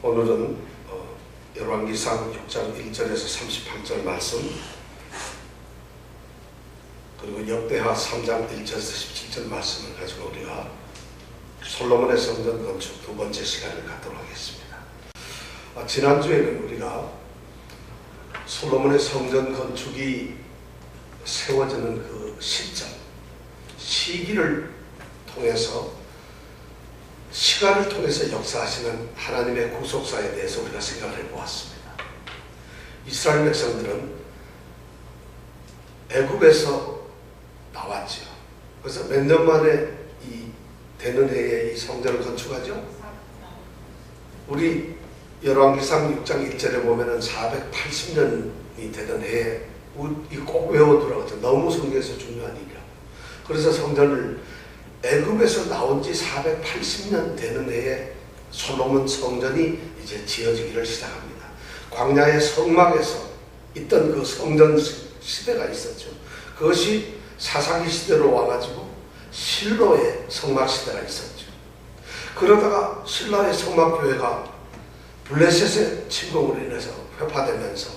오늘은 열왕기상 6장 1절에서 38절 말씀, 그리고 역대하 3장 1절에서 17절 말씀을 가지고 우리가 솔로몬의 성전 건축 두 번째 시간을 갖도록 하겠습니다. 지난주에는 우리가 솔로몬의 성전 건축이 세워지는 그 시점, 시기를 통해서, 시간을 통해서 역사하시는 하나님의 구속사에 대해서 우리가 생각을 해보았습니다. 이스라엘 백성들은 애굽에서 나왔죠. 그래서 몇 년 만에 이 되는 해에 이 성전을 건축하죠? 우리 열왕기상 6장 1절에 보면은 480년이 되던 해에 이거 꼭 외워두라고 하죠. 너무 성경에서 중요한 일이야. 그래서 성전을 애굽에서 나온 지 480년 되는 해에 솔로몬 성전이 이제 지어지기를 시작합니다. 광야의 성막에서 있던 그 성전 시대가 있었죠. 그것이 사사기 시대로 와가지고 실로의 성막 시대가 있었죠. 그러다가 실로의 성막 교회가 블레셋의 침공으로 인해서 회파되면서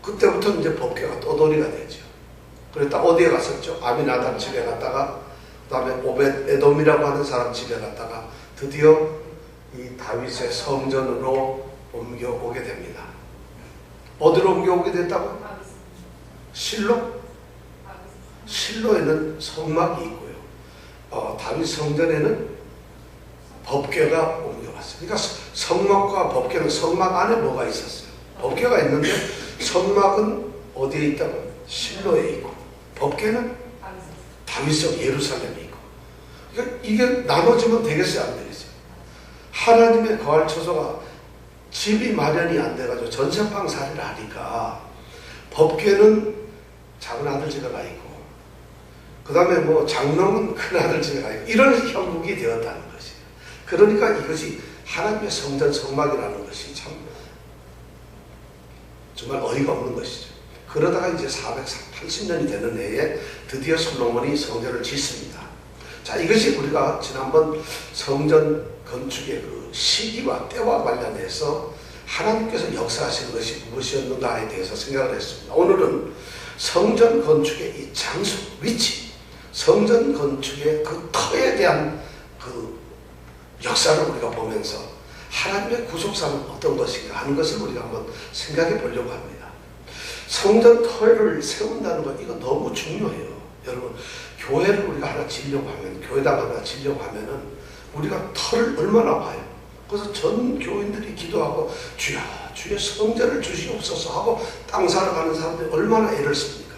그때부터 이제 법궤가 떠돌이가 되죠. 그랬다 어디에 갔었죠? 아미나답 집에 갔다가 그 다음에 오벳 에돔이라고 하는 사람 집에 갔다가 드디어 이 다윗의 성전으로 옮겨오게 됩니다. 어디로 옮겨오게 됐다고? 실로? 실로에는 성막이 있고요. 다윗 성전에는 법궤가 옮겨왔어요. 그러니까 성막과 법궤는 성막 안에 뭐가 있었어요? 법궤가 있는데 성막은 어디에 있다고? 실로에 있고 법궤는 다윗성 예루살렘에 있고. 그러니까 이게 나눠지면 되겠어요, 안 되겠어요? 하나님의 거할 처소가 집이 마련이 안 돼가지고 전세방살이를 하니까 법궤는 작은 아들 집에 가 있고, 그 다음에 뭐 장롱은 큰 아들 집에 가 있고, 이런 형국이 되었다는 것이에요. 그러니까 이것이 하나님의 성전 성막이라는 것이 참 정말 어이가 없는 것이죠. 그러다가 이제 480년이 되는 해에 드디어 솔로몬이 성전을 짓습니다. 자, 이것이 우리가 지난번 성전 건축의 그 시기와 때와 관련해서 하나님께서 역사하시는 것이 무엇이었는가에 대해서 생각을 했습니다. 오늘은 성전 건축의 이 장소, 위치, 성전 건축의 그 터에 대한 그 역사를 우리가 보면서 하나님의 구속사는 어떤 것인가 하는 것을 우리가 한번 생각해 보려고 합니다. 성전 터를 세운다는 것, 이거 너무 중요해요. 여러분, 교회를 우리가 하나 지으려고 하면, 교회당 하나 지으려고 하면은 우리가 터를 얼마나 봐요. 그래서 전 교인들이 기도하고 주여, 주의 성전을 주시옵소서 하고 땅 사러 가는 사람들이 얼마나 애를 씁니까?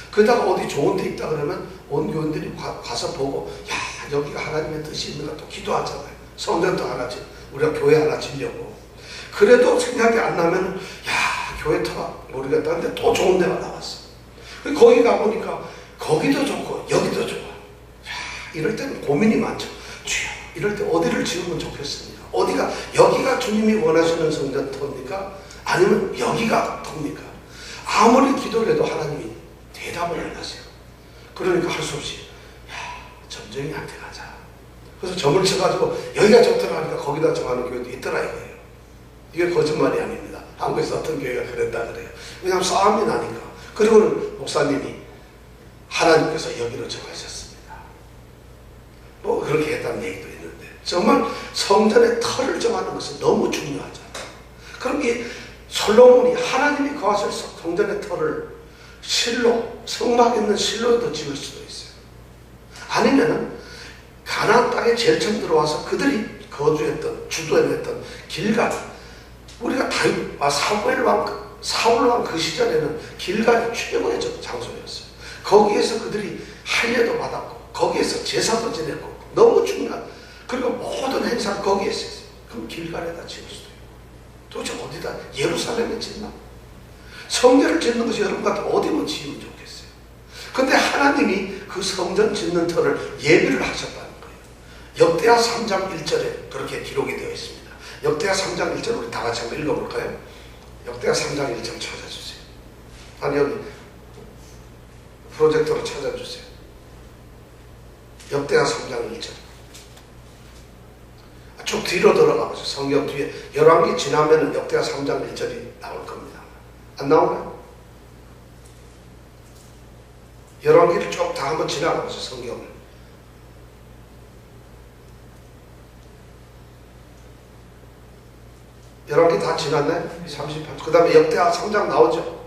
그러다가 어디 좋은 데 있다 그러면 온 교인들이 가서 보고, 야, 여기가 하나님의 뜻이 있는가 또 기도하잖아요. 성전도 하나 우리가 교회 하나 지으려고. 그래도 생각이 안 나면, 야, 교회 터가 모르겠다는데 또 좋은 데가 나왔어. 거기 가보니까 거기도 좋고 여기도 좋아. 야, 이럴 때는 고민이 많죠. 주여, 이럴 때 어디를 지으면 좋겠습니까? 어디가, 여기가 주님이 원하시는 성전 터입니까? 아니면 여기가 터입니까? 아무리 기도를 해도 하나님이 대답을 안 하세요. 그러니까 할 수 없이, 야, 점쟁이한테 가자. 그래서 점을 쳐가지고 여기가 좋더라 하니까 거기다 정하는 교회도 있더라 이거예요. 이게 거짓말이 아닙니다. 한국에서 어떤 교회가 그랬다 그래요. 왜냐하면 싸움이 나니까. 그리고는 목사님이 하나님께서 여기로 정하셨습니다. 뭐 그렇게 했다는 얘기도 있는데, 정말 성전의 터를 정하는 것은 너무 중요하잖아요. 그럼 이 솔로몬이 하나님이 거하실 성전의 터를 실로, 성막 있는 실로에도 지을 수도 있어요. 아니면은 가나안 땅에 제일 처음 들어와서 그들이 거주했던, 주도했던 길갈, 우리가 다윗과 사울 왕 그 시절에는 길갈이 최고의 장소였어요. 거기에서 그들이 할례도 받았고 거기에서 제사도 지냈고 너무 중요한, 그리고 모든 행사를 거기에 했어요. 그럼 길갈에다 지을 수도 있고, 도대체 어디다, 예루살렘에 짓나? 성전을 짓는 것이 여러분 같은 어디면 지으면 좋겠어요. 근데 하나님이 그 성전 짓는 터를 예비를 하셨다는 거예요. 역대하 3장 1절에 그렇게 기록이 되어 있습니다. 역대하 3장 1절 우리 다 같이 한번 읽어볼까요? 역대하 3장 1절 찾아주세요. 아니, 여기 프로젝터로 찾아주세요. 역대하 3장 1절. 쭉 뒤로 들어가보세요. 성경 뒤에 열왕기 지나면은 역대하 3장 1절이 나올 겁니다. 안 나오나요? 열왕기를 쭉 다 한번 지나가보세요. 성경을. 열왕기 다 지났나요? 38절. 그 다음에 역대하 3장 나오죠?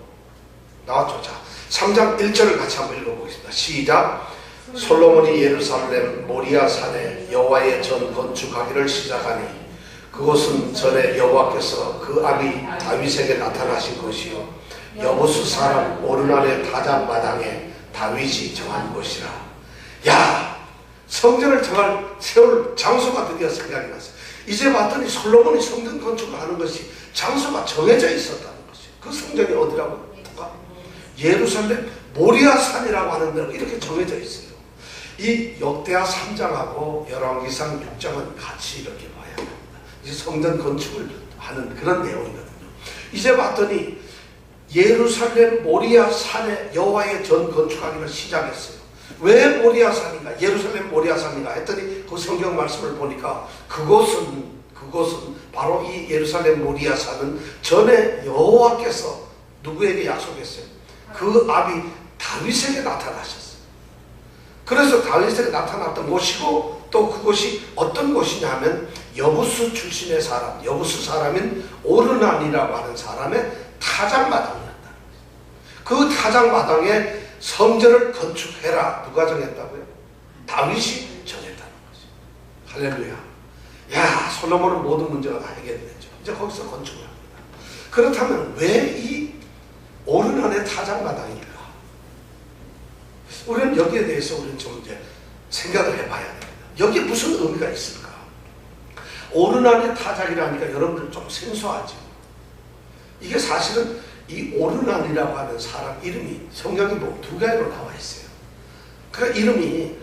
나왔죠. 자, 3장 1절을 같이 한번 읽어보겠습니다. 시작. 솔로몬이 예루살렘 모리아 산에 여호와의 전 건축하기를 시작하니 그곳은 전에 여호와께서 그 아비 다윗에게 나타나신 것이요 여부수 사람 오르난의 타작 마당에 다윗이 정한 곳이라. 야, 성전을 세울 장소가 드디어 생각이 났어요. 이제 봤더니 솔로몬이 성전 건축을 하는 것이 장소가 정해져 있었다는 것이에요. 그 성전이 어디라고? 예루살렘 모리아 산이라고 하는 데로 이렇게 정해져 있어요. 이 역대하 3장하고 열왕기상 6장은 같이 이렇게 봐야 합니다. 이제 성전 건축을 하는 그런 내용이거든요. 이제 봤더니 예루살렘 모리아 산에 여호와의 전 건축하기를 시작했어요. 왜 모리아 산인가? 예루살렘 모리아 산인가? 했더니 그 성경 말씀을 보니까 그곳은 바로 이 예루살렘 모리아 산은 전에 여호와께서 누구에게 약속했어요? 그 아비 다윗에게 나타나셨어요. 그래서 다윗에게 나타났던 곳이고 또 그곳이 어떤 곳이냐 하면 여부수 출신의 사람, 여부수 사람인 오르난이라고 하는 사람의 타작마당이었다. 그 타작마당에 성전을 건축해라. 누가 정했다고요? 다윗이 정했다는 거죠. 할렐루야. 야, 솔로몬은 모든 문제가 다 해결됐죠. 이제 거기서 건축을 합니다. 그렇다면 왜 이 오르난의 타작마당일까? 우리는 여기에 대해서 우리는 좀 이제 생각을 해봐야 됩니다. 여기에 무슨 의미가 있을까? 오르난의 타작이라니까 여러분들 좀 생소하죠. 이게 사실은 이 오르난이라고 하는 사람 이름이 성경에 보면 두 가지로 나와 있어요. 그 이름이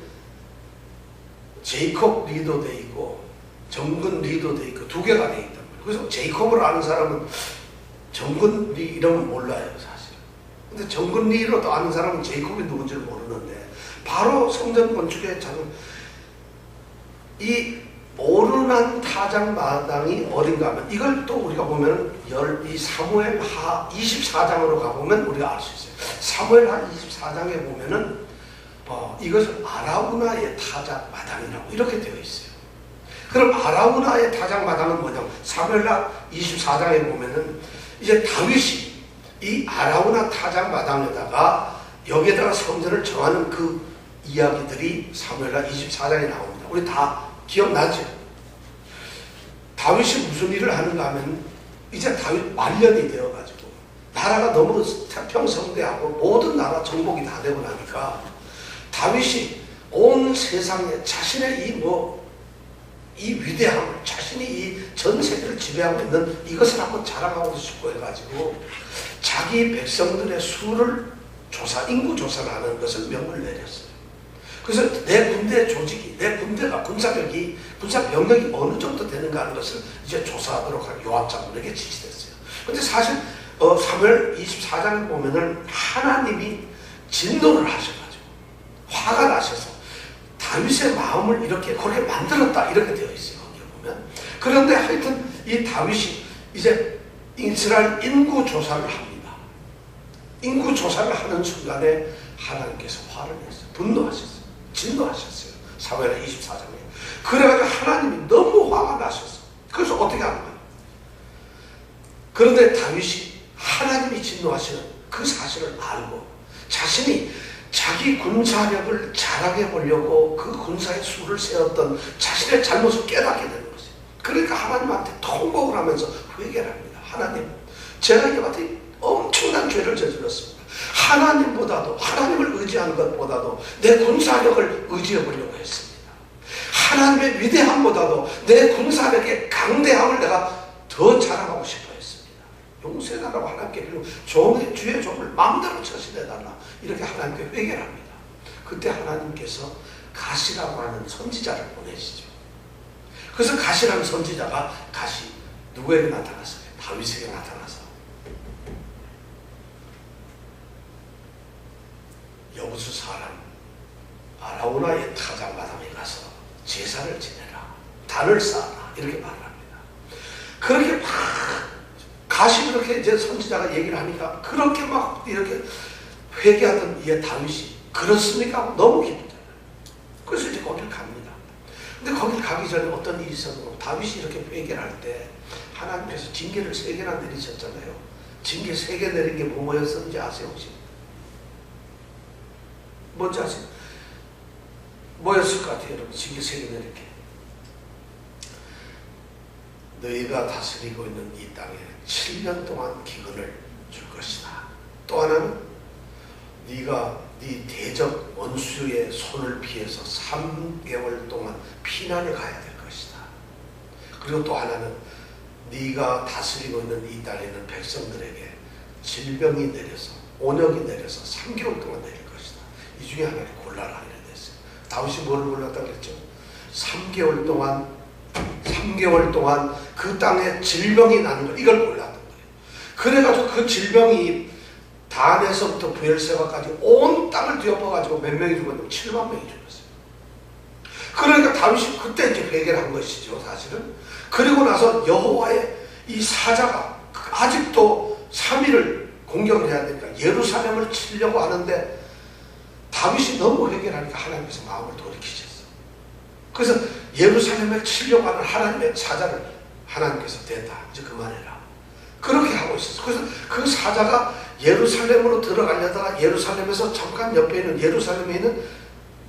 제이콥 리도 돼 있고 정근 리도 돼 있고 두 개가 돼 있단 말이에요. 그래서 제이콥을 아는 사람은 정근 리 이름은 몰라요, 사실. 근데 정근 리로도 아는 사람은 제이콥이 누군지를 모르는데 바로 성전 건축의 이 오르난 타작마당이 어딘가 하면 이걸 또 우리가 보면 이 사무엘하 24장으로 가보면 우리가 알 수 있어요. 사무엘하 24장에 보면은 이것을 아라우나의 타작마당이라고 이렇게 되어 있어요. 그럼 아라우나의 타작마당은 뭐냐면 사무엘하 24장에 보면은 이제 다윗이 이 아라우나 타작마당에다가 여기에다가 성전을 정하는 그 이야기들이 사무엘하 24장에 나옵니다. 우리 다 기억나죠? 다윗이 무슨 일을 하는가 하면 이제 다윗 말년이 되어가지고 나라가 너무 태평성대하고 모든 나라 정복이 다 되고 나니까 다윗이 온 세상에 자신의 이 위대함을, 자신이 이 전 세계를 지배하고 있는 이것을 한번 자랑하고 싶고 해가지고 자기 백성들의 수를 인구 조사를 하는 것을 명을 내렸어요. 그래서 내 군대 조직이, 내 군대가 군사 병력이 어느 정도 되는가 하는 것을 이제 조사하도록 할 요압장군에게 지시됐어요. 근데 사실 사무엘 24장을 보면은 하나님이 진노를 하셔가지고 화가 나셔서 다윗의 마음을 이렇게 그렇게 만들었다 이렇게 되어 있어요. 거기에 보면. 그런데 하여튼 이 다윗이 이제 이스라엘 인구 조사를 합니다. 인구 조사를 하는 순간에 하나님께서 화를 냈어요. 분노하셨어요. 진노하셨어요. 사무엘하 24장에. 그래가지고 하나님이 너무 화가 나셨어요. 그래서 어떻게 하는 거예요? 그런데 다윗이 하나님이 진노하시는 그 사실을 알고 자신이 자기 군사력을 자랑해 보려고 그 군사의 수를 세웠던 자신의 잘못을 깨닫게 되는 거죠. 그러니까 하나님한테 통곡을 하면서 회개를 합니다. 하나님, 제가 이렇게 엄청난 죄를 저질렀습니다. 하나님을 의지하는 것보다도 내 군사력을 의지해 보려고 했습니다. 하나님의 위대함보다도 내 군사력의 강대함을 내가 더 자랑하고 싶어 했습니다. 용서해달라고 하나님께 빌고 주의 종을 마음대로 처신해달라 이렇게 하나님께 회개를 합니다. 그때 하나님께서 가시라고 하는 선지자를 보내시죠. 그래서 가시라는 선지자가 누구에게 나타났어요? 다윗에게 나타나서 여부수 사람 아라우나의 타작마당에 가서 제사를 지내라. 단을 쌓아라. 이렇게 말을 합니다. 그렇게 막 가시 그렇게 이제 선지자가 얘기를 하니까 그렇게 막 이렇게 회개하던 이 다윗이 그렇습니까? 너무 기쁘잖아요. 그래서 이제 거기를 갑니다. 근데 거기를 가기 전에 어떤 일이 있었고 다윗이 이렇게 회개를 할 때 하나님께서 징계를 3개나 내리셨잖아요. 징계 3개 내린 게 뭐였었는지 아세요 혹시? 뭔지 아세요? 뭐였을 것 같아요 여러분? 징계 3개 내린 게 너희가 다스리고 있는 이 땅에 7년 동안 기근을 줄 것이다. 또 하나는 네가 네 대적 원수의 손을 피해서 3개월 동안 피난을 가야 될 것이다. 그리고 또 하나는 네가 다스리고 있는 이 땅에 있는 백성들에게 질병이 내려서 온역이 내려서 3개월 동안 내릴 것이다. 이 중에 하나를 골라라 이래 됐어요. 다윗이 뭐를 골랐다고 했죠? 3개월 동안 그 땅에 질병이 나는 걸 이걸 골랐던 거예요. 그래가지고 그 질병이 단에서부터 브엘세바까지 온 땅을 뒤엎어가지고 몇 명이 죽었냐면 7만 명이 죽었어요. 그러니까 다윗이 그때 이제 회개를 한 것이죠 사실은. 그리고 나서 여호와의 이 사자가 아직도 3일을 공격을 해야 되니까 예루살렘을 치려고 하는데 다윗이 너무 회개를 하니까 하나님께서 마음을 돌이키셨어. 그래서 예루살렘을 치려고 하는 하나님의 사자를 하나님께서 됐다 이제 그만해라 그렇게 하고 있었어. 그래서 그 사자가 예루살렘으로 들어가려다가 예루살렘에서 잠깐 옆에 있는 예루살렘에 있는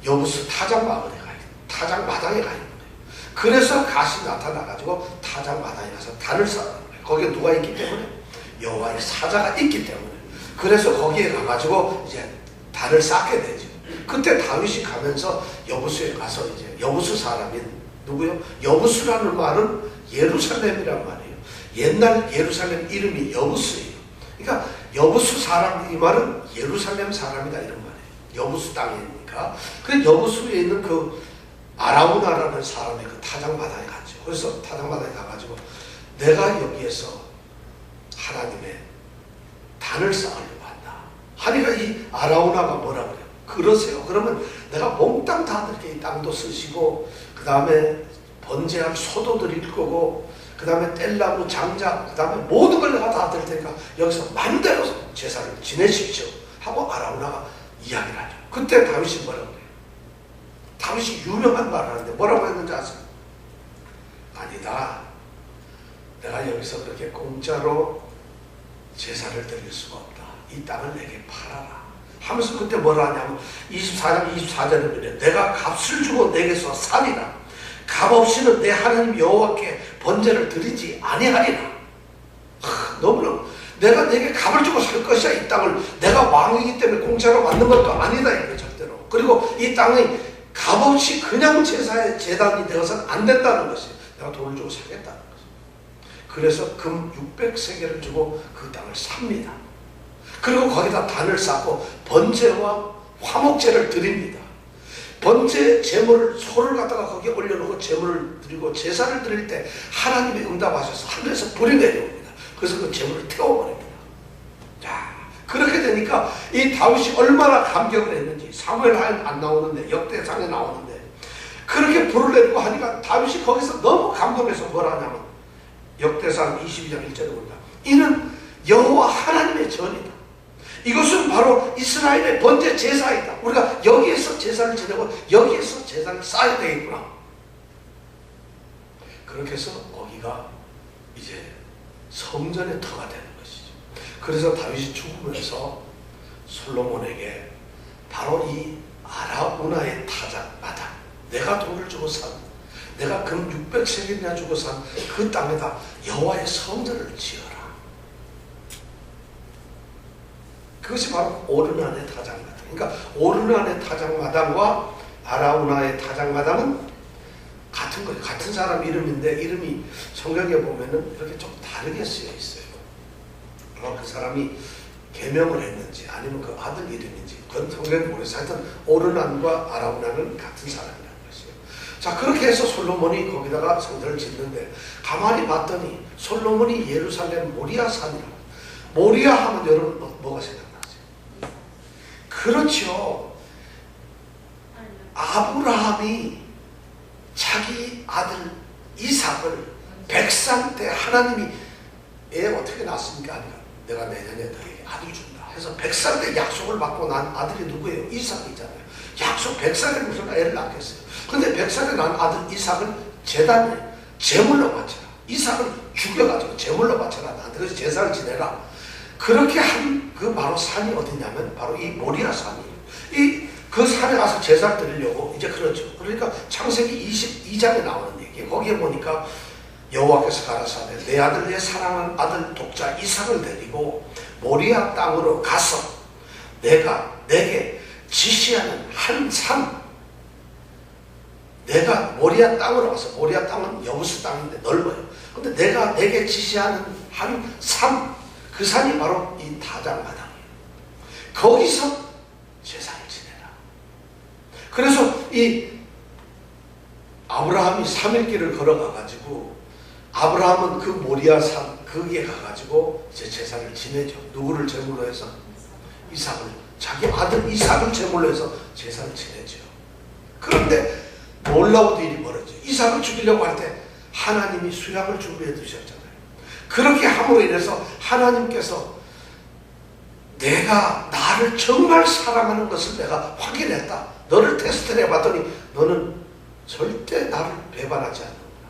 여부스 타작마을에 가 있는 타작마당에 가 있는 거예요. 그래서 가시 나타나가지고 타작마당에 가서 단을 쌓는 거예요. 거기에 누가 있기 때문에 여호와의 사자가 있기 때문에. 그래서 거기에 가가지고 이제 단을 쌓게 되죠. 그때 다윗이 가면서 여부수에 가서 이제 여부수 사람인 누구요? 여부수라는 말은 예루살렘이란 말이에요. 옛날 예루살렘 이름이 여부수예요. 그러니까 여부수 사람 이 말은 예루살렘 사람이다 이런 말이에요. 여부수 땅이니까. 그래서 여부수에 있는 그 아라우나라는 사람의 그 타작마당에 갔죠. 그래서 타작마당에 가가지고 내가 여기에서 하나님의 단을 쌓으려고 한다. 하니까 이 아라우나가 뭐라 그래요? 그러세요. 그러면 내가 몽땅 다 드릴게. 이 땅도 쓰시고 그 다음에 번제할 소도 드릴 거고 그 다음에 뗄나무 장작 그 다음에 모든 걸 내가 다 드릴 테니까 여기서 마음대로 제사를 지내십시오 하고 아라우나가 이야기를 하죠. 그때 다윗이 뭐라고 그래요? 다윗이 유명한 말을 하는데 뭐라고 했는지 아세요? 아니다. 내가 여기서 그렇게 공짜로 제사를 드릴 수가 없다. 이 땅을 내게 팔아라 하면서 그때 뭐라 하냐면 24절에 그래. 내가 값을 주고 내게서 사리라. 값 없이는 내 하나님 여호와께 번제를 드리지 아니하리라. 너무나 내가 내게 값을 주고 살 것이야. 이 땅을 내가 왕이기 때문에 공짜로 만든 것도 아니다 이거 절대로. 그리고 이 땅이 값 없이 그냥 제사의 제단이 되어서는 안 된다는 것이 내가 돈을 주고 사겠다는 것이. 그래서 금 600세겔을 주고 그 땅을 삽니다. 그리고 거기다 단을 쌓고 번제와 화목제를 드립니다. 번제 제물을 소를 갖다가 거기에 올려놓고 제물을 드리고 제사를 드릴 때 하나님이 응답하셔서 하늘에서 불이 내려옵니다. 그래서 그 제물을 태워버립니다. 자, 그렇게 되니까 이 다윗이 얼마나 감격을 했는지 사무엘하에 안 나오는데 역대상에 나오는데 그렇게 불을 내리고 하니까 다윗이 거기서 너무 감동해서 뭐라 하냐면 역대상 22장 1절에 보니까 이는 여호와 하나님의 전이다. 이것은 바로 이스라엘의 번제 제사이다. 우리가 여기에서 제사를 지내고 여기에서 제사를 쌓아야 되겠구나. 그렇게 해서 거기가 이제 성전의 터가 되는 것이죠. 그래서 다윗이 죽으면서 솔로몬에게 바로 이 아라우나의 타작마당, 내가 돈을 주고 산, 내가 금 600세겔이나 주고 산 그 땅에다 여호와의 성전을 지어라. 그것이 바로 오르난의 타작마당. 그러니까 오르난의 타작마당과 아라우나의 타작마당은 같은 거예요. 같은 사람 이름인데 이름이 성경에 보면은 이렇게 좀 다르게 쓰여 있어요. 아마 그 사람이 개명을 했는지 아니면 그 아들 이름인지 그건 성경에 모르겠어요. 하여튼 오르난과 아라우나는 같은 사람이라는 것이에요. 자, 그렇게 해서 솔로몬이 거기다가 성전을 짓는데 가만히 봤더니 솔로몬이 예루살렘 모리아 산이라. 모리아 하면 여러분 뭐가 생각나세요? 그렇죠. 아브라함이 자기 아들 이삭을 백살 때 하나님이 애 어떻게 낳습니까? 아니까 내가 내년에 너에게 아들 준다 해서 100살 때 약속을 받고 난 아들이 누구예요? 이삭이잖아요. 약속 100살에 무슨 애를 낳겠어요. 근데 100살에 난 아들 이삭을 제단에 제물로 바쳐라. 이삭을 죽여가지고 제물로 바쳐라. 나한테 그래서 제사를 지내라. 그렇게 한 그 바로 산이 어디냐면 바로 이 모리아 산이에요. 그 산에 가서 제사를 드리려고 이제 그렇죠. 그러니까 창세기 22장에 나오는 얘기예요. 거기에 보니까 여호와께서 가라사대 내 아들 내 사랑하는 아들 독자 이삭을 데리고 모리아 땅으로 가서 내가 내게 지시하는 한 산, 내가 모리아 땅으로 가서, 모리아 땅은 여부스 땅인데 넓어요. 근데 내가 내게 지시하는 한 산, 그 산이 바로 이 타작마당이에요. 거기서 제사를 지내라. 그래서 이 아브라함이 3일길을 걸어가가지고 아브라함은 그 모리아 산 거기에 가가지고 이제 제사를 지내죠. 누구를 제물로 해서? 이삭을, 자기 아들 이삭을 제물로 해서 제사를 지내죠. 그런데 놀라운 일이 벌어져요. 이삭을 죽이려고 할 때 하나님이 수양을 준비해 두셨잖아요. 그렇게 함으로 인해서 하나님께서 내가 나를 정말 사랑하는 것을 내가 확인했다. 너를 테스트를 해봤더니 너는 절대 나를 배반하지 않는구나.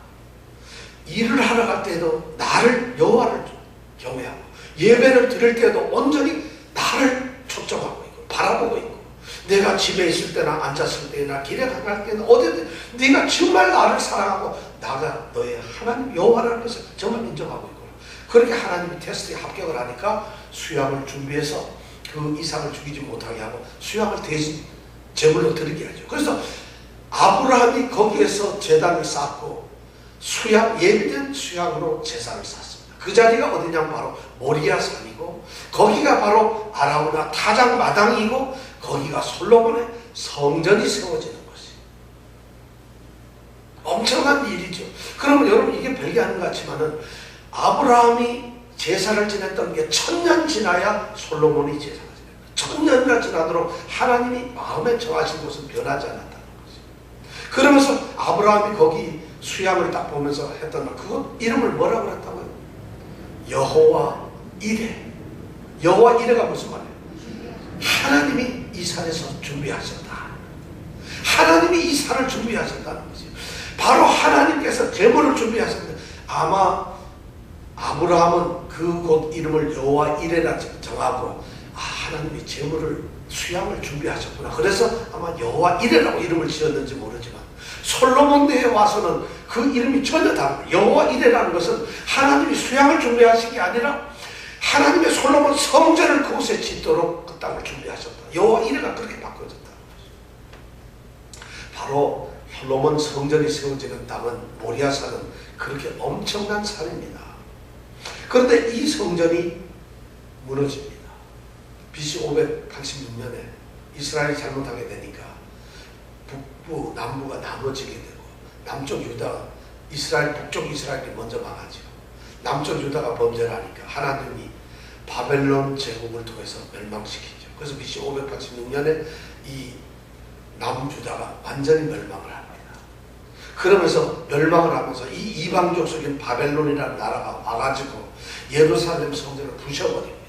일을 하러 갈 때도 나를 여호와를 경외하고 예배를 드릴 때도 온전히 나를 초점하고 있고 바라보고 있고 내가 집에 있을 때나 앉았을 때나 길에 갈 때나 어디든 네가 정말 나를 사랑하고 나가 너의 하나님 여호와라는 것을 정말 인정하고 있고 그렇게 하나님이 테스트에 합격을 하니까 수양을 준비해서 그 이삭을 죽이지 못하게 하고 수양을 대신 제물로 드리게 하죠. 그래서 아브라함이 거기에서 제단을 쌓고 수양, 예비된 수양으로 제사를 쌓습니다. 그 자리가 어디냐면 바로 모리아 산이고 거기가 바로 아라우나 타작 마당이고 거기가 솔로몬의 성전이 세워지는 것이 엄청난 일이죠. 그러면 여러분 이게 별게 아닌 것 같지만은 아브라함이 제사를 지냈던 게 1000년 지나야 솔로몬이 제사를 지냈다. 1000년이나 지나도록 하나님이 마음에 정하신 것은 변하지 않았다는 거죠. 그러면서 아브라함이 거기 수양을 딱 보면서 했던 말, 그거 이름을 뭐라고 그랬다고요? 여호와 이레. 여호와 이레가 무슨 말이에요? 하나님이 이 산에서 준비하셨다. 하나님이 이 산을 준비하셨다는 거죠. 바로 하나님께서 제물을 준비하셨는데 아마 아브라함은 그 곳 이름을 여호와 이레라 정하고 하나님이 제물을 수양을 준비하셨구나. 그래서 아마 여호와 이레라고 이름을 지었는지 모르지만 솔로몬 때에 와서는 그 이름이 전혀 다릅니다. 여호와 이레라는 것은 하나님이 수양을 준비하신 게 아니라 하나님의 솔로몬 성전을 그곳에 짓도록 그 땅을 준비하셨다. 여호와 이레가 그렇게 바꿔졌다는 거죠. 바로 솔로몬 성전이 세워지는 땅은 모리아산은 그렇게 엄청난 산입니다. 그런데 이 성전이 무너집니다. BC 586년에 이스라엘이 잘못하게 되니까 북부, 남부가 나눠지게 되고 남쪽 유다, 이스라엘, 북쪽 이스라엘이 먼저 망하죠. 남쪽 유다가 범죄를 하니까 하나님이 바벨론 제국을 통해서 멸망시키죠. 그래서 BC 586년에 이 남유다가 완전히 멸망을 합니다. 그러면서 멸망을 하면서 이 이방족 속인 바벨론이라는 나라가 와가지고 예루살렘 성전을 부셔버립니다.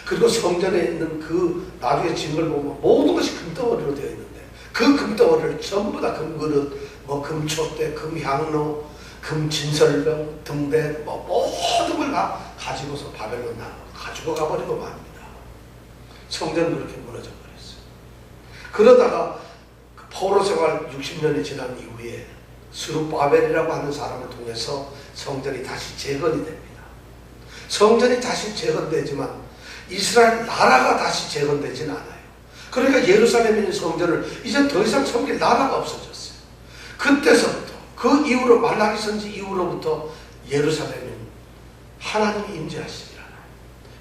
그리고 성전에 있는 그 나중에 지은 걸 보면 모든 것이 금덩어리로 되어 있는데 그 금덩어리를 전부 다 금그릇, 뭐 금촛대, 금향로, 금진설병, 등대, 뭐 모든 걸 다 가지고서 바벨론 나라 가지고 가버리고 맙니다. 성전은 그렇게 무너져 버렸어요. 그러다가 포로 생활 60년이 지난 이후에 스룹바벨이라고 하는 사람을 통해서 성전이 다시 재건이 됩니다. 성전이 다시 재건되지만 이스라엘 나라가 다시 재건되지는 않아요. 그러니까 예루살렘에 있는 성전을 이제 더 이상 섬길 나라가 없어졌어요. 그때서부터 그 이후로 말라기 선지 이후로부터 예루살렘은 하나님이 임재하시지 않아요.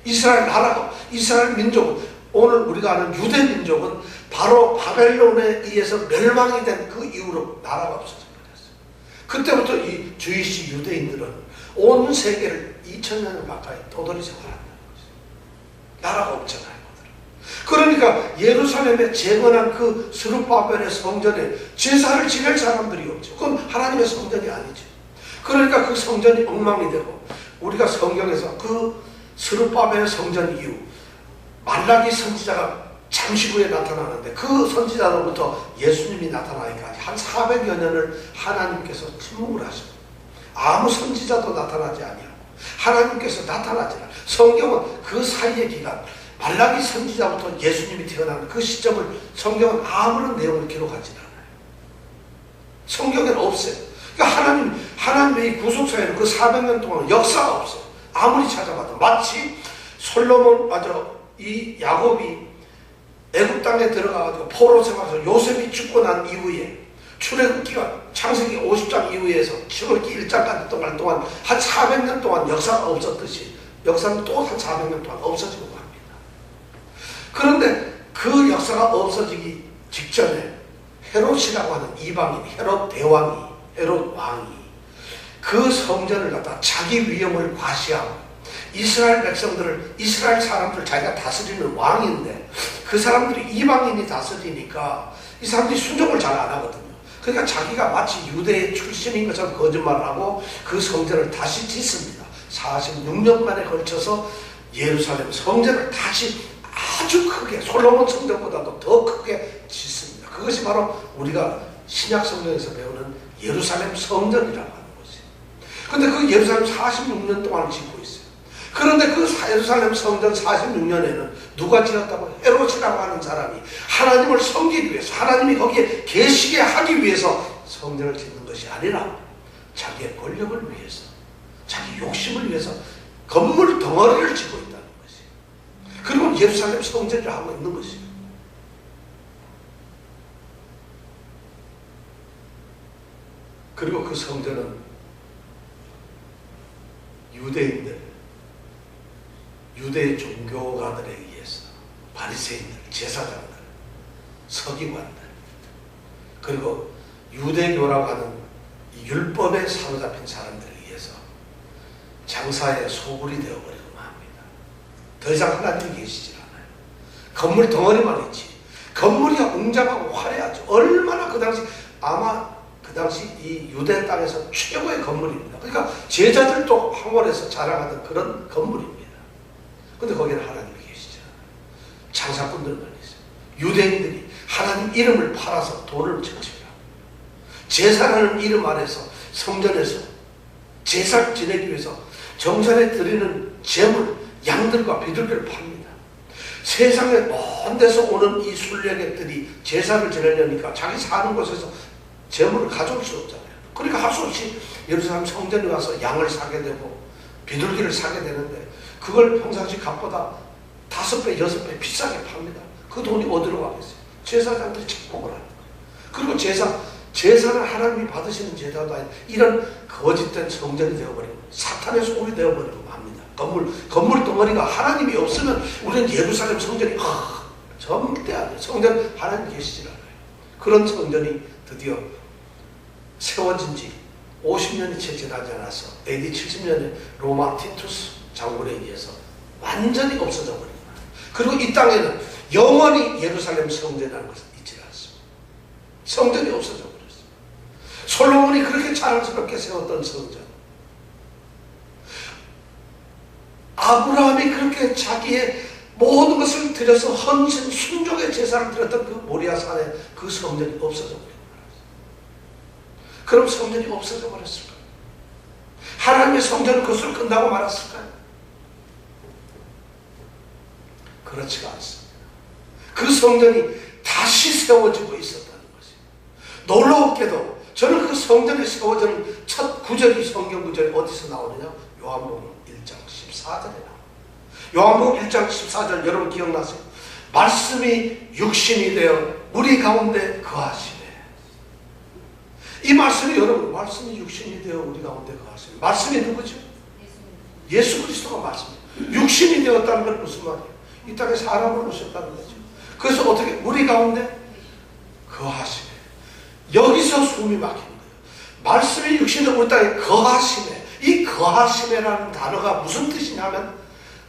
이스라엘 나라가 이스라엘 민족은 오늘 우리가 아는 유대 민족은 바로 바벨론에 의해서 멸망이 된 그 이후로 나라가 없어져 버렸어요. 그때부터 이 주이시 유대인들은 온 세계를 2000년을 가까이 떠돌이 생활한다는 거죠. 나라가 없잖아요. 그러니까 예루살렘에 재건한 그 스룹바벨의 성전에 제사를 지낼 사람들이 없죠. 그건 하나님의 성전이 아니죠. 그러니까 그 성전이 엉망이 되고, 우리가 성경에서 그 스룹바벨 성전 이후 말라기 선지자가 잠시 후에 나타나는데, 그 선지자로부터 예수님이 나타나기까지 한 400여 년을 하나님께서 침묵을 하셨고, 아무 선지자도 나타나지 아니하고 하나님께서 나타나지 않아요. 성경은 그 사이의 기간, 말라기 선지자부터 예수님이 태어나는 그 시점을 성경은 아무런 내용을 기록하지 않아요. 성경에는 없어요. 그러니까 하나님의 이 구속사에는 그 400년 동안 역사가 없어요. 아무리 찾아봐도. 마치 이 야곱이 애굽 땅에 들어가가지고 포로 생활에서 요셉이 죽고 난 이후에 출애굽기가 창세기 50장 이후에서 출애굽기 1장까지 동안 한 400년 동안 역사가 없었듯이 역사는 또 한 400년 동안 없어지고 합니다. 그런데 그 역사가 없어지기 직전에 헤롯이라고 하는 이방인, 헤롯 대왕이, 헤롯 왕이 그 성전을 갖다 자기 위엄을 과시하고 이스라엘 백성들을, 이스라엘 사람들 자기가 다스리는 왕인데 그 사람들이 이방인이 다스리니까 이 사람들이 순종을 잘 안 하거든요. 그러니까 자기가 마치 유대 출신인 것처럼 거짓말을 하고 그 성전을 다시 짓습니다. 46년 만에 걸쳐서 예루살렘 성전을 다시 아주 크게, 솔로몬 성전보다도 더 크게 짓습니다. 그것이 바로 우리가 신약 성경에서 배우는 예루살렘 성전이라고 하는 것이에요. 그런데 그 예루살렘 46년 동안 짓고 있어요. 그런데 그 예루살렘 성전 46년에는 누가 지었다고? 헤롯이라고 하는 사람이 하나님을 섬기기 위해서, 하나님이 거기에 계시게 하기 위해서 성전을 짓는 것이 아니라 자기의 권력을 위해서, 자기 욕심을 위해서 건물 덩어리를 짓고 있다는 것이에요. 그리고 예루살렘 성전을 하고 있는 것이에요. 그리고 그 성전은 유대의 종교가들에 의해서 바리새인들, 제사장들, 서기관들, 그리고 유대교라고 하는 이 율법에 사로잡힌 사람들에 의해서 장사의 소굴이 되어버리고 맙니다. 더 이상 하나님이 계시질 않아요. 건물 덩어리만 있지. 건물이 웅장하고 화려하죠. 얼마나 그 당시, 아마 그 당시 이 유대 땅에서 최고의 건물입니다. 그러니까 제자들도 황홀해서 자랑하던 그런 건물입니다. 근데 거기는 하나님이 계시지 않아요. 장사꾼들만 있어요. 유대인들이 하나님 이름을 팔아서 돈을 적십니다. 제사라는 이름 아래서 성전에서 제사를 지내기 위해서 정산에 드리는 제물, 양들과 비둘기를 팝니다. 세상에 먼 데서 오는 이 순례객들이 제사를 지내려니까 자기 사는 곳에서 제물을 가져올 수 없잖아요. 그러니까 할 수 없이 예루살렘 성전에 와서 양을 사게 되고 비둘기를 사게 되는데 그걸 평상시 값보다 5배, 6배 비싸게 팝니다. 그 돈이 어디로 가겠어요? 제사장들이 착복을 하는 거예요. 그리고 제사는 하나님이 받으시는 제사도 아닌 이런 거짓된 성전이 되어버리고 사탄의 소굴이 되어버리고 합니다. 건물 덩어리가 하나님이 없으면 우리는 예루살렘 성전이 절대 안 돼요. 성전 하나님 계시질 않아요. 그런 성전이 드디어 세워진 지 50년이 채 지나지 않아서 AD 70년에 로마 티투스 장군에 의해서 완전히 없어져 버립니다. 그리고 이 땅에는 영원히 예루살렘 성전이라는 것을 잊지 않습니다. 성전이 없어져 버렸어요. 솔로몬이 그렇게 자랑스럽게 세웠던 성전, 아브라함이 그렇게 자기의 모든 것을 들여서 헌신 순종의 제사를 드렸던 그 모리아산에 그 성전이 없어져 버립니다. 그럼 성전이 없어져 버렸을까요? 하나님의 성전은 그것을 끝나고 말았을까요? 그렇지가 않습니다. 그 성전이 다시 세워지고 있었다는 것이에요. 놀라웠게도 저는 그 성전이 세워지는 첫 구절이, 성경 구절이 어디서 나오느냐? 요한복음 1장 14절에 나옵니다. 요한복음 1장 14절 여러분 기억나세요? 말씀이 육신이 되어 우리 가운데 거하시네. 이 말씀이 여러분, 말씀이 육신이 되어 우리 가운데 거하시네. 말씀이 누구죠? 예수 그리스도가 말씀이에요. 육신이 되었다는 건 무슨 말이에요? 이 땅에 사람을 오셨다는 거죠. 그래서 어떻게 우리 가운데 거하시네. 여기서 숨이 막히는 거예요. 말씀이 육신이 우리 땅에 거하시네. 이 거하시네라는 단어가 무슨 뜻이냐면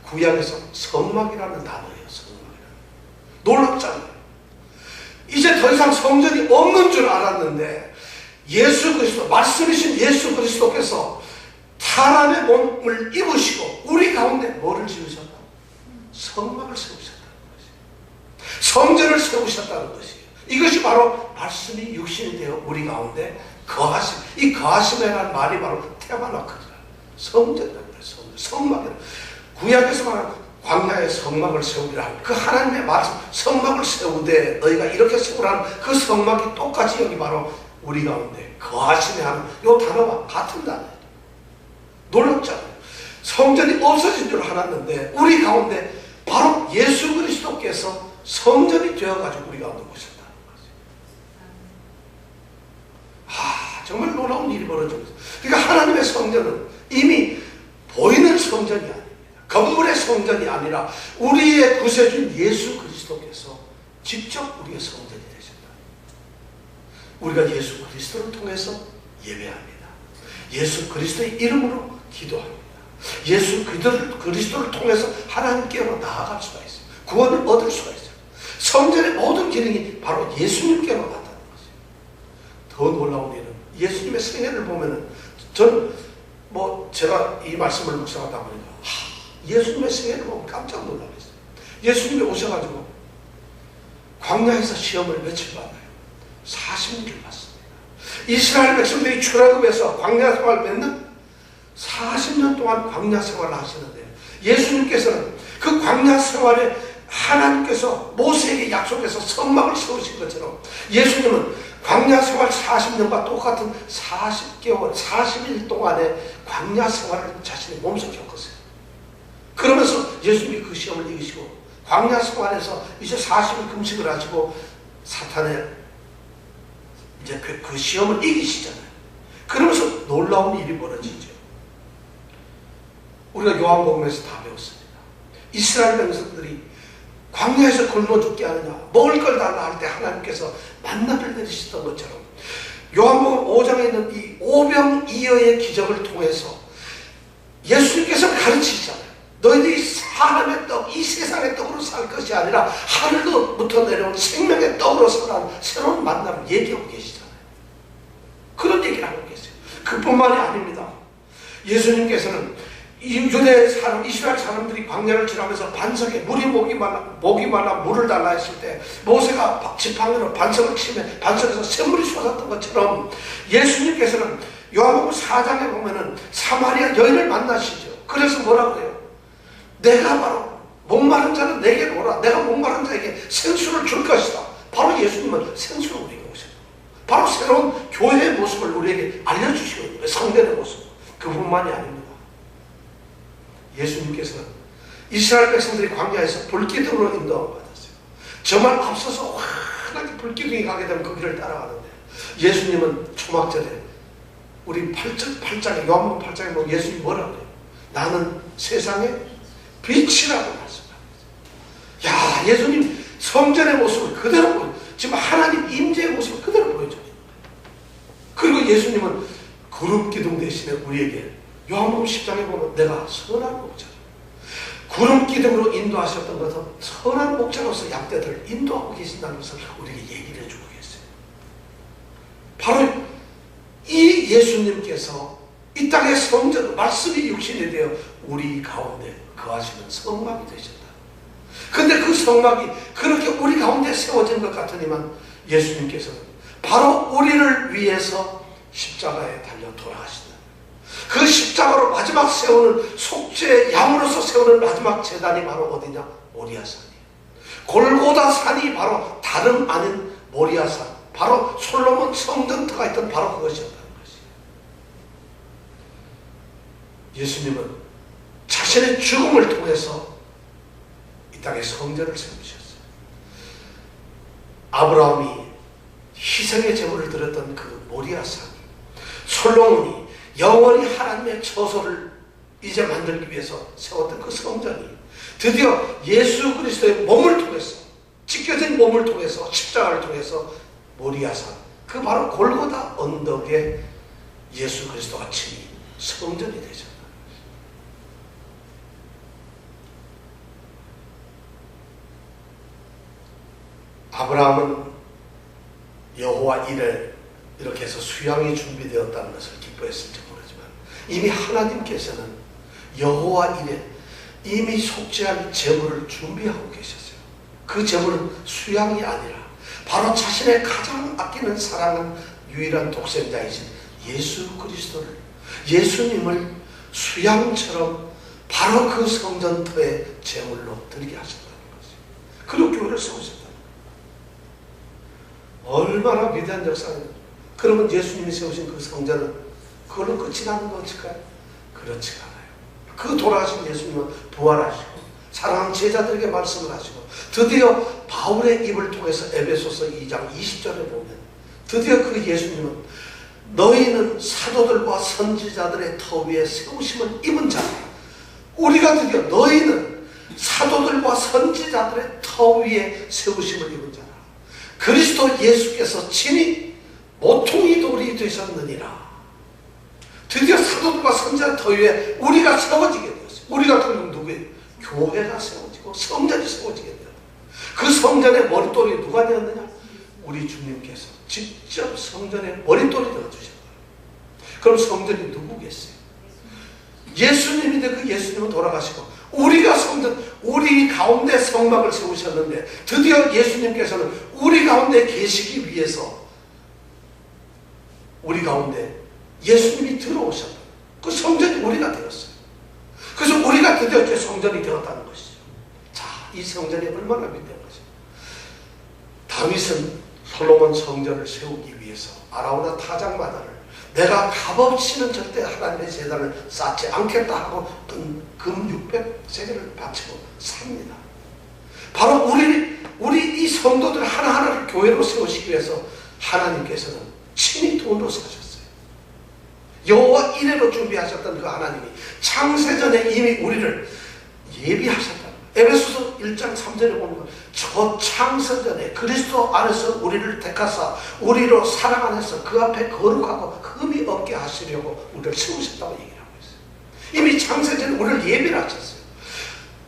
구약에서 성막이라는 단어예요. 성막이라는. 놀랍잖아요. 이제 더 이상 성전이 없는 줄 알았는데 예수 그리스도, 말씀이신 예수 그리스도께서 사람의 몸을 입으시고 우리 가운데 뭐를 지으셨다? 성막을 세우셨다는 것이에요. 성전을 세우셨다는 것이에요. 이것이 바로 말씀이 육신이 되어 우리 가운데 거하심. 이 거하심이라는 말이 바로 테마노크라, 성전이라는 거예요. 성막이라는, 구약에서 말하는 광야의 성막을 세우리라 하는 그 하나님의 말씀, 성막을 세우되 너희가 이렇게 세우라는 그 성막이 똑같이 여기 바로 우리 가운데 거하심이 하는 이 단어와 같은 단어예요. 놀랍잖아요. 성전이 없어진 줄 알았는데 우리 가운데 바로 예수 그리스도께서 성전이 되어가지고 우리 가운데 오셨다는 거죠. 정말 놀라운 일이 벌어지고 있어요. 그러니까 하나님의 성전은 이미 보이는 성전이 아닙니다. 건물의 성전이 아니라 우리의 구세주인 예수 그리스도께서 직접 우리의 성전이 되셨다. 우리가 예수 그리스도를 통해서 예배합니다. 예수 그리스도의 이름으로 기도합니다. 예수 그리스도를 통해서 하나님께로 나아갈 수가 있어요. 구원을 얻을 수가 있어요. 성전의 모든 기능이 바로 예수님께로 갔다는 것이에요. 더 놀라운 일은 예수님의 생애를 보면은, 저는 제가 이 말씀을 묵상하다 보니까 예수님의 생애를 보면 깜짝 놀라겠어요. 예수님이 오셔가지고 광야에서 시험을 며칠 받아요? 40일을 받습니다. 이스라엘 백성들이 출애굽해서 광야 생활 몇 년? 40년 동안 광야 생활을 하시는데 예수님께서는 그 광야 생활에 하나님께서 모세에게 약속해서 성막을 세우신 것처럼 예수님은 광야 생활 40년과 똑같은 40개월, 40일 동안의 광야 생활을 자신의 몸소 겪었어요. 그러면서 예수님이 그 시험을 이기시고 광야 생활에서 이제 40일 금식을 하시고 사탄의 이제 그 시험을 이기시잖아요. 그러면서 놀라운 일이 벌어지죠. 우리가 요한복음에서 다 배웠습니다. 이스라엘 백성들이 광야에서 굶어 죽게 하느냐, 먹을 걸 달라 할 때 하나님께서 만나를 내리셨던 것처럼 요한복음 5장에 있는 이 오병이어의 기적을 통해서 예수님께서 가르치시잖아요. 너희들이 사람의 떡, 이 세상의 떡으로 살 것이 아니라 하늘로부터 내려온 생명의 떡으로 살라는 새로운 만남을 얘기하고 계시잖아요. 그런 얘기를 하고 계세요. 그뿐만이 아닙니다. 예수님께서는 유대 사람, 이스라엘 사람들이 광야를 지나면서 반석에 목이 말라 물을 달라 했을 때 모세가 지팡이로 반석을 치면 반석에서 샘물이 쏟았던 것처럼 예수님께서는 요한복음 4장에 보면은 사마리아 여인을 만나시죠. 그래서 뭐라 그래요? 내가 바로 목마른 자는 내게 오라. 내가 목마른 자에게 생수를 줄 것이다. 바로 예수님은 생수를 우리에게 오셨다. 바로 새로운 교회의 모습을 우리에게 알려주시거든요. 성전의 모습. 그뿐만이 아닙니다. 예수님께서는 이스라엘 백성들이 광야에서 불기둥으로 인도함을 받았어요. 저만 앞서서 환하게 불기둥이 가게 되면 그 길을 따라가는데 예수님은 초막절에 우리 8장에 요한복음 8장에 보면 예수님이 뭐라고 해요? 나는 세상의 빛이라고 말씀합니다. 야, 예수님 성전의 모습을 그대로 보여요. 지금 하나님 임재의 모습을 그대로 보여줘요. 그리고 예수님은 구름기둥 대신에 우리에게 요한복음 10장에 보면 내가 선한 목자, 구름기둥으로 인도하셨던 것은 선한 목자로서 양떼들을 인도하고 계신다는 것을 우리에게 얘기를 해주고 계세요. 바로 이 예수님께서 이 땅의 성전, 말씀이 육신이 되어 우리 가운데 거하시는 성막이 되셨다. 근데 그 성막이 그렇게 우리 가운데 세워진 것 같으니만 예수님께서는 바로 우리를 위해서 십자가에 달려 돌아가신다. 그 십자가로 마지막 세우는 속죄 양으로서 세우는 마지막 제단이 바로 어디냐? 모리아산이에요. 골고다 산이 바로 다름 아닌 모리아산, 바로 솔로몬 성전터가 있던 바로 그것이었다는 것이에요. 예수님은 자신의 죽음을 통해서 이 땅에 성전을 세우셨어요. 아브라함이 희생의 제물을 드렸던 그 모리아산, 솔로몬이 영원히 하나님의 처소를 이제 만들기 위해서 세웠던 그 성전이 드디어 예수 그리스도의 몸을 통해서, 찢겨진 몸을 통해서, 십자가를 통해서 모리아산, 그 바로 골고다 언덕에 예수 그리스도가 친히 성전이 되셨다. 아브라함은 여호와 이레, 이렇게 해서 수양이 준비되었다는 것을 기뻐했을지 모르지만 이미 하나님께서는 여호와 일에 이미 속죄할 제물을 준비하고 계셨어요. 그 제물은 수양이 아니라 바로 자신의 가장 아끼는 사랑은 유일한 독생자이신 예수 그리스도를, 예수님을 수양처럼 바로 그 성전터의 제물로 드리게 하셨다는 것이에요. 그리고 교회를 세우셨다는 거예요. 얼마나 위대한 역사예요. 그러면 예수님이 세우신 그 성전은 그걸로 끝이 나는 것일까요? 그렇지가 않아요. 그 돌아가신 예수님은 부활하시고 사랑하는 제자들에게 말씀을 하시고 드디어 바울의 입을 통해서 에베소서 2장 20절에 보면 드디어 그 예수님은 너희는 사도들과 선지자들의 터 위에 세우심을 입은 자라. 우리가 드디어 너희는 사도들과 선지자들의 터 위에 세우심을 입은 자라. 그리스도 예수께서 친히 모퉁이 돌이 되셨느니라. 드디어 사도들과 선지자의 터 위에 우리가 세워지게 되었어요. 우리가 그럼 누구예요? 교회가 세워지고 성전이 세워지게 되었다. 그 성전의 머릿돌이 누가 되었느냐? 우리 주님께서 직접 성전의 머릿돌이 되어주셨다. 그럼 성전이 누구겠어요? 예수님인데 그 예수님은 돌아가시고 우리가 성전, 우리 가운데 성막을 세우셨는데 드디어 예수님께서는 우리 가운데 계시기 위해서 우리 가운데 예수님이 들어오셨다. 그 성전이 우리가 되었어요. 그래서 우리가 드디어 그 성전이 되었다는 것이죠. 자, 이 성전이 얼마나 위대한 것이죠. 다윗은 솔로몬 성전을 세우기 위해서 아라우나 타작마다를 내가 값없이는 절대 하나님의 제단을 쌓지 않겠다 하고 금 600세겔을 바치고 삽니다. 바로 우리 이 성도들 하나하나를 교회로 세우시기 위해서 하나님께서는 친히 돈으로 사셨어요. 여호와 이레로 준비하셨던 그 하나님이 창세전에 이미 우리를 예비하셨다. 에베소서 1장 3절에 보면 저 창세전에 그리스도 안에서 우리를 택하사 우리로 사랑 안에서 그 앞에 거룩하고 흠이 없게 하시려고 우리를 세우셨다고 얘기를 하고 있어요. 이미 창세전에 우리를 예비를 하셨어요.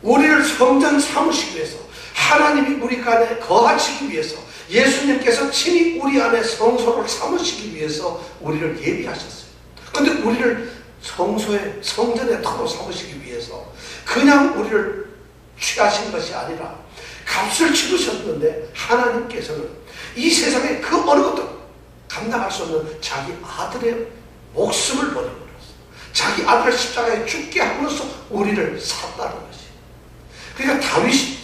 우리를 성전 삼으시기 위해서 하나님이 우리 안에 거하시기 위해서 예수님께서 친히 우리 안에 성소를 삼으시기 위해서 우리를 예비하셨어요. 그런데 우리를 성소의 성전의 터로 삼으시기 위해서 그냥 우리를 취하신 것이 아니라 값을 치르셨는데 하나님께서는 이 세상에 그 어느 것도 감당할 수 없는 자기 아들의 목숨을 버려버렸어요. 자기 아들을 십자가에 죽게 함으로써 우리를 샀다는 것이에요. 그러니까 다윗이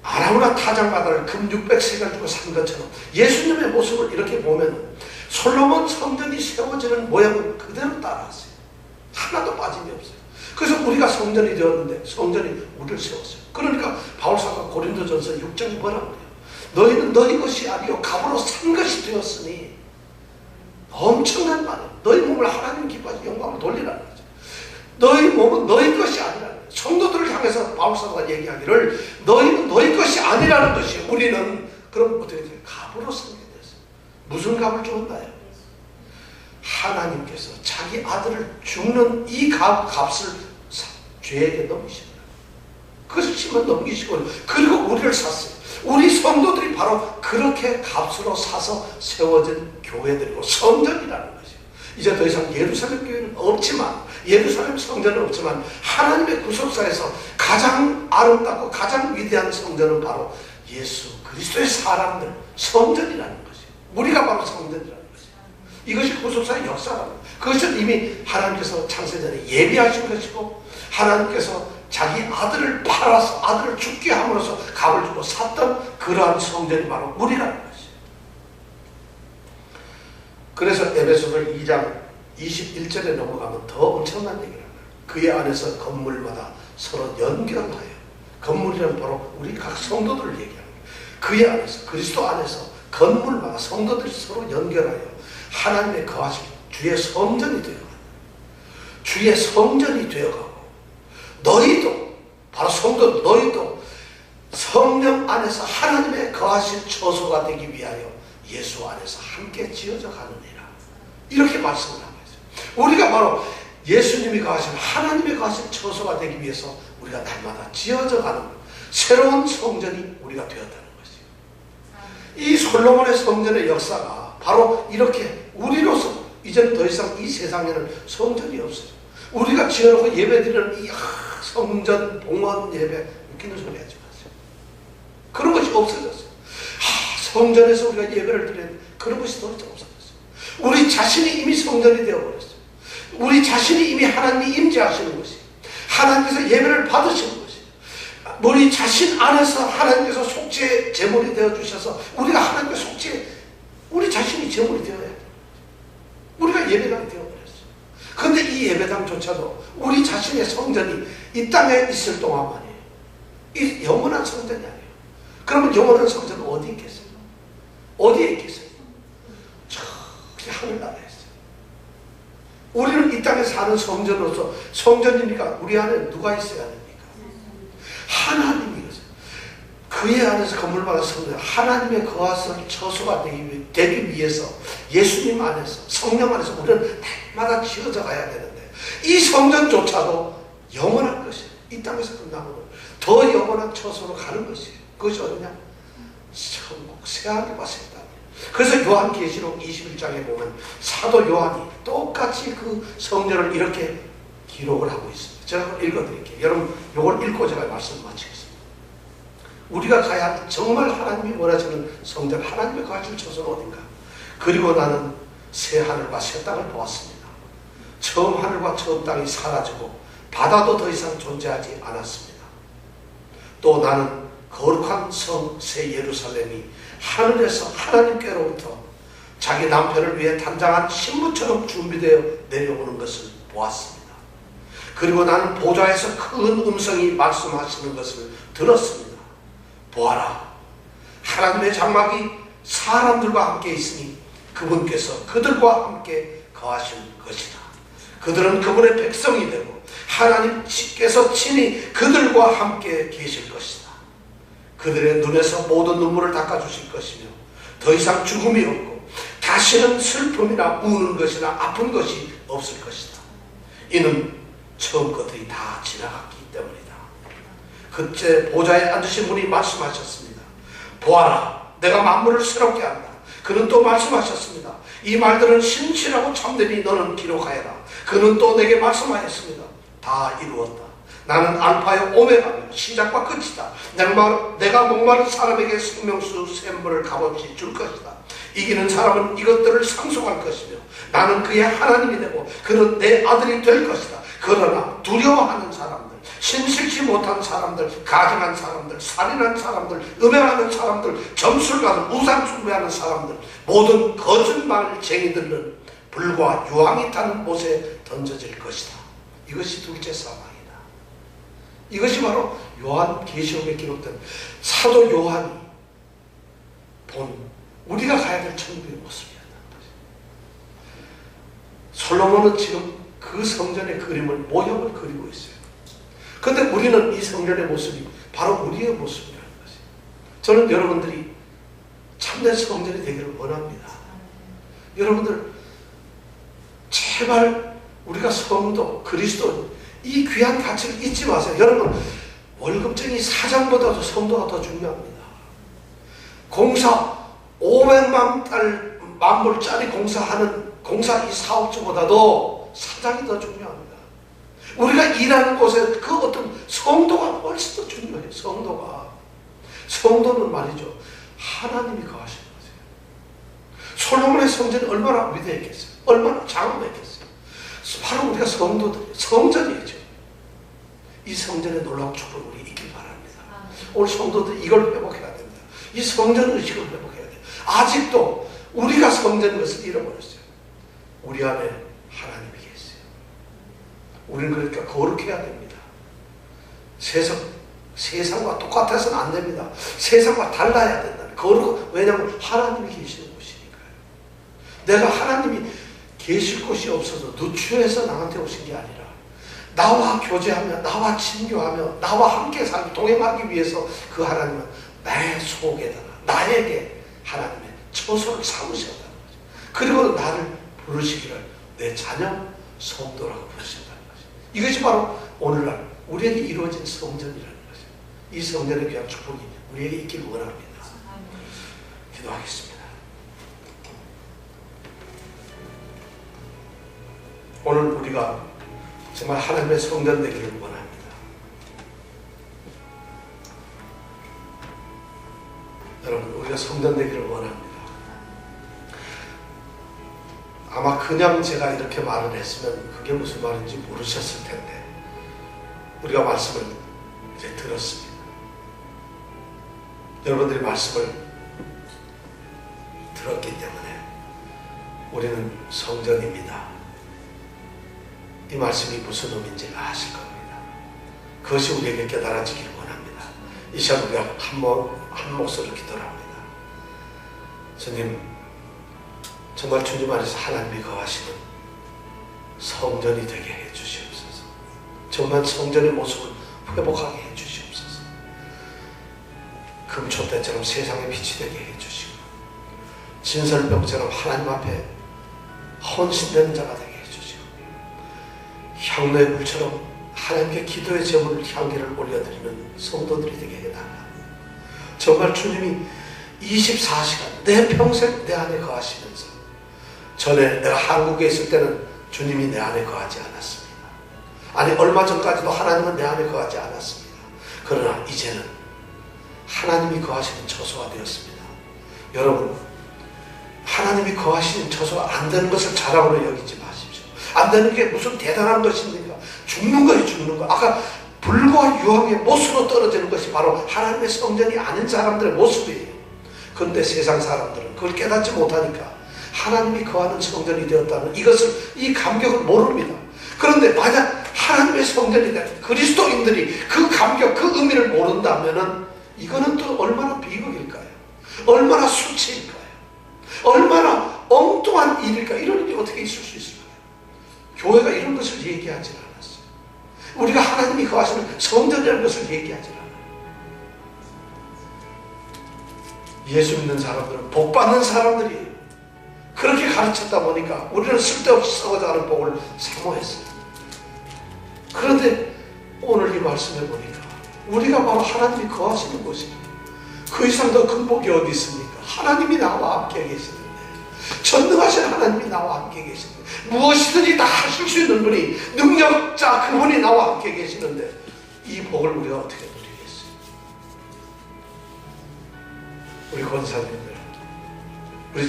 아라우나 타작마다를 금 600세겔 주고 산 것처럼 예수님의 모습을 이렇게 보면 솔로몬 성전이 세워지는 모양은 그대로 따라왔어요. 하나도 빠짐이 없어요. 그래서 우리가 성전이 되었는데 성전이 우리를 세웠어요. 그러니까 바울사가 고린도전서 6장에 뭐라고 그래요? 너희는 너희 것이 아니요 값으로 산 것이 되었으니 엄청난 말이에요. 너희 몸을 하나님 기뻐하시 영광을 돌리라는 거죠. 너희 몸은 너희 것이 아니라는 거예요. 성도들을 향해서 바울사가 얘기하기를 너희는 너희 것이 아니라는 것이에요. 우리는 그럼 어떻게 돼요? 값으로 산게 됐어요. 무슨 값을 주었나요? 하나님께서 자기 아들을 죽는 이 값을 죄에게 넘기시고 그것을 치면 넘기시고 그리고 우리를 샀어요. 우리 성도들이 바로 그렇게 값으로 사서 세워진 교회들이고 성전이라는 것이에요. 이제 더 이상 예루살렘 교회는 없지만 예루살렘 성전은 없지만 하나님의 구속사에서 가장 아름답고 가장 위대한 성전은 바로 예수 그리스도의 사람들 성전이라는 것이에요. 우리가 바로 성전이라는 것이에요. 이것이 구속사의 역사랍니다. 그것은 이미 하나님께서 창세전에 예비하신 것이고 하나님께서 자기 아들을 팔아서 아들을 죽게 함으로써 값을 주고 샀던 그러한 성전이 바로 우리라는 것이에요. 그래서 에베소서 2장 21절에 넘어가면 더 엄청난 얘기를 합니다. 그의 안에서 건물마다 서로 연결하여 건물이란 바로 우리 각 성도들을 얘기합니다. 그의 안에서 그리스도 안에서 건물마다 성도들이 서로 연결하여 하나님의 거하신 주의 성전이 되어가고 주의 성전이 되어가고 너희도 바로 성도 너희도 성령 안에서 하나님의 거하신 처소가 되기 위하여 예수 안에서 함께 지어져 가느니라 이렇게 말씀을 하고 있어요. 우리가 바로 예수님이 거하신 하나님의 거하신 처소가 되기 위해서 우리가 날마다 지어져 가는 새로운 성전이 우리가 되었다는 것이에요. 이 솔로몬의 성전의 역사가 바로 이렇게 우리로서 이제는 더 이상 이 세상에는 성전이 없어요. 우리가 지어놓고 예배드리는 이 성전, 봉헌 예배, 웃기는 소리 하지 마세요. 그런 것이 없어졌어요. 성전에서 우리가 예배를 드리는 그런 것이 더 이상 없어졌어요. 우리 자신이 이미 성전이 되어버렸어요. 우리 자신이 이미 하나님이 임재하시는 것이, 하나님께서 예배를 받으시는 것이, 우리 자신 안에서 하나님께서 속죄 제물이 되어주셔서 우리가 하나님께 속죄, 우리 자신이 제물이 되어야 돼요. 우리가 예배당이 되어버렸어요. 그런데 이 예배당조차도 우리 자신의 성전이 이 땅에 있을 동안만이에요. 이 영원한 성전이 아니에요. 그러면 영원한 성전은 어디 있겠어요? 어디에 있겠어요? 저기 하늘나라에 있어요. 우리는 이 땅에 사는 성전으로서, 성전이니까 우리 안에 누가 있어야 됩니까? 하나님이 있어요. 그의 안에서 건물마다 성전, 하나님의 거하실 처소가 되기 위해서 예수님 안에서, 성령 안에서 우리는 날마다 지어져 가야 되는데, 이 성전조차도 영원한 것이에요. 이 땅에서 끝나면 더 영원한 처소로 가는 것이에요. 그것이 어디냐? 천국, 새하늘과 새 땅. 그래서 요한계시록 21장에 보면 사도 요한이 똑같이 그 성전을 이렇게 기록을 하고 있습니다. 제가 한번 읽어드릴게요. 여러분 이걸 읽고 제가 말씀 마치겠습니다. 우리가 가야 할 정말 하나님이 원하시는 성전, 하나님의 거하실 처소는 어딘가? 그리고 나는 새 하늘과 새 땅을 보았습니다. 처음 하늘과 처음 땅이 사라지고 바다도 더 이상 존재하지 않았습니다. 또 나는 거룩한 성 새 예루살렘이 하늘에서 하나님께로부터 자기 남편을 위해 단장한 신부처럼 준비되어 내려오는 것을 보았습니다. 그리고 나는 보좌에서 큰 음성이 말씀하시는 것을 들었습니다. 보아라, 하나님의 장막이 사람들과 함께 있으니 그분께서 그들과 함께 거하실 것이다. 그들은 그분의 백성이 되고 하나님께서 친히 그들과 함께 계실 것이다. 그들의 눈에서 모든 눈물을 닦아주실 것이며 더 이상 죽음이 없고 다시는 슬픔이나 우는 것이나 아픈 것이 없을 것이다. 이는 처음 것들이 다 지나갔기 때문이다. 그때 보좌에 앉으신 분이 말씀하셨습니다. 보아라, 내가 만물을 새롭게 한다. 그는 또 말씀하셨습니다. 이 말들은 신실하고 참되니 너는 기록하여라. 그는 또 내게 말씀하였습니다. 다 이루었다. 나는 알파요 오메가며 시작과 끝이다. 내가 목마른 사람에게 생명수 샘물을 값없이 줄 것이다. 이기는 사람은 이것들을 상속할 것이며 나는 그의 하나님이 되고 그는 내 아들이 될 것이다. 그러나 두려워하는 사람들, 신실치 못한 사람들, 가증한 사람들, 살인한 사람들, 음행하는 사람들, 점술가들, 우상 숭배하는 사람들, 모든 거짓말쟁이들은 불과 유황이 타는 못에 던져질 것이다. 이것이 둘째 사망이다. 이것이 바로 요한계시록에 기록된 사도 요한이 본 우리가 가야 될 천국의 모습이었다는 거죠. 솔로몬은 지금 그 성전의 그림을, 모형을 그리고 있어요. 그런데 우리는 이 성전의 모습이 바로 우리의 모습이라는 거죠. 저는 여러분들이 참된 성전이 되기를 원합니다. 여러분들 제발 우리가 성도, 그리스도 이 귀한 가치를 잊지 마세요. 여러분 월급쟁이 사장보다도 성도가 더 중요합니다. 공사 500만 불짜리 공사하는 공사 이 사업주보다도 사장이 더 중요합니다. 우리가 일하는 곳에 그 어떤 성도가 훨씬 더 중요해요. 성도는 말이죠, 하나님이 거하시는 거세요. 솔로몬의 성전이 얼마나 위대했겠어요. 얼마나 장엄했겠어요. 바로 우리가 성도들, 성전이죠. 이 성전의 놀라운 축복을 우리 있길 바랍니다. 오늘 성도들 이걸 회복해야 됩니다. 이 성전 의식을 회복해야 돼요. 아직도 우리가 성전인 것을 잃어버렸어요. 우리 안에 하나님이 계세요. 우리는 그러니까 거룩해야 됩니다. 세상과 똑같아서는 안 됩니다. 세상과 달라야 된다. 왜냐하면 하나님이 계시는 곳이니까요. 내가 하나님이 계실 곳이 없어서 누추해서 나한테 오신 게 아니라 나와 교제하며 나와 친교하며 나와 함께 살고 동행하기 위해서 그 하나님은 내 속에다가 나에게 하나님의 처소를 삼으셨다는 거죠. 그리고 나를 부르시기를 내 자녀 성도라고 부르신다는 거죠. 이것이 바로 오늘날 우리에게 이루어진 성전이라는 거죠. 이 성전의 귀한 축복이 우리에게 있길 원합니다. 기도하겠습니다. 오늘 우리가 정말 하나님의 성전 되기를 원합니다. 여러분, 우리가 성전 되기를 원합니다. 아마 그냥 제가 이렇게 말을 했으면 그게 무슨 말인지 모르셨을 텐데 우리가 말씀을 이제 들었습니다. 여러분들이 말씀을 들었기 때문에 우리는 성전입니다. 이 말씀이 무슨 의미인지 아실 겁니다. 그것이 우리에게 깨달아지기를 원합니다. 이 시간 우리가 한 목소리로 기도합니다. 주님, 정말 주님 안에서 하나님이 거하시는 성전이 되게 해주시옵소서. 정말 성전의 모습을 회복하게 해주시옵소서. 금초대처럼 세상의 빛이 되게 해주시고 진설병처럼 하나님 앞에 헌신되는 자가 되게 해주시고 향로의 불처럼 하나님께 기도의 제물을 향기를 올려드리는 성도들이 되게 해달라. 정말 주님이 24시간 내 평생 내 안에 거하시면서, 전에 내가 한국에 있을 때는 주님이 내 안에 거하지 않았습니다. 아니, 얼마 전까지도 하나님은 내 안에 거하지 않았습니다. 그러나 이제는 하나님이 거하시는 처소가 되었습니다. 여러분, 하나님이 거하시는 처소가 안 되는 것을 자랑으로 여기지 마십시오. 안 되는 게 무슨 대단한 것입니까? 죽는 거예요, 죽는 거. 아까 불과 유황의 못으로 떨어지는 것이 바로 하나님의 성전이 아닌 사람들의 모습이에요. 그런데 세상 사람들은 그걸 깨닫지 못하니까 하나님이 거하는 성전이 되었다는 이 감격을 모릅니다. 그런데 만약 하나님의 성전이 된 그리스도인들이 그 감격, 그 의미를 모른다면은 이거는 또 얼마나 비극일까요? 얼마나 수치일까요? 얼마나 엉뚱한 일일까? 이런 일이 어떻게 있을 수 있을까요? 교회가 이런 것을 얘기하지 않았어요. 우리가 하나님이 거하시는 성전이라는 것을 얘기하지 않아요. 예수 믿는 사람들은 복 받는 사람들이에요. 그렇게 가르쳤다 보니까 우리는 쓸데없이 썩어가는 복을 사모했어요. 그런데 오늘 이 말씀에 보니까 우리가 바로 하나님이 거하시는 곳입니다. 그 이상 더 큰 복이 어디 있습니까? 하나님이 나와 함께 계시는데, 전능하신 하나님이 나와 함께 계시는데, 무엇이든지 다 하실 수 있는 분이, 능력자 그분이 나와 함께 계시는데 이 복을 우리가 어떻게 누리겠어요? 우리 권사님들, 우리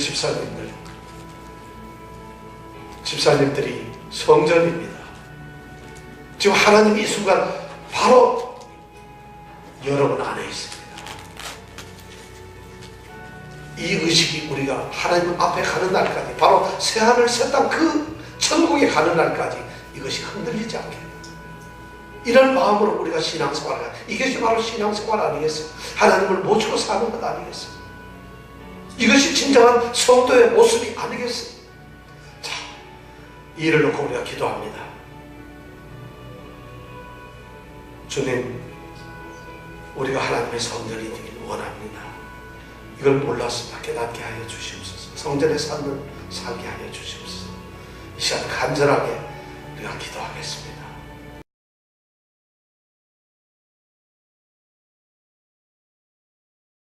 집사님들이 성전입니다. 지금 하나님이 이 순간 바로 여러분 안에 있습니다. 이 의식이 우리가 하나님 앞에 가는 날까지, 바로 새하늘 새땅 그 천국에 가는 날까지 이것이 흔들리지 않게, 이런 마음으로 우리가 신앙생활을 해야, 이것이 바로 신앙생활 아니겠어요? 하나님을 모시고 사는 것 아니겠어요? 이것이 진정한 성도의 모습이 아니겠어요? 자, 이를 놓고 우리가 기도합니다. 주님, 우리가 하나님의 성전이 되길 원합니다. 이걸 몰랐으나 깨닫게 하여 주시옵소서. 성전에 살게 하여 주시옵소서. 이 시간 간절하게 우리가 기도하겠습니다.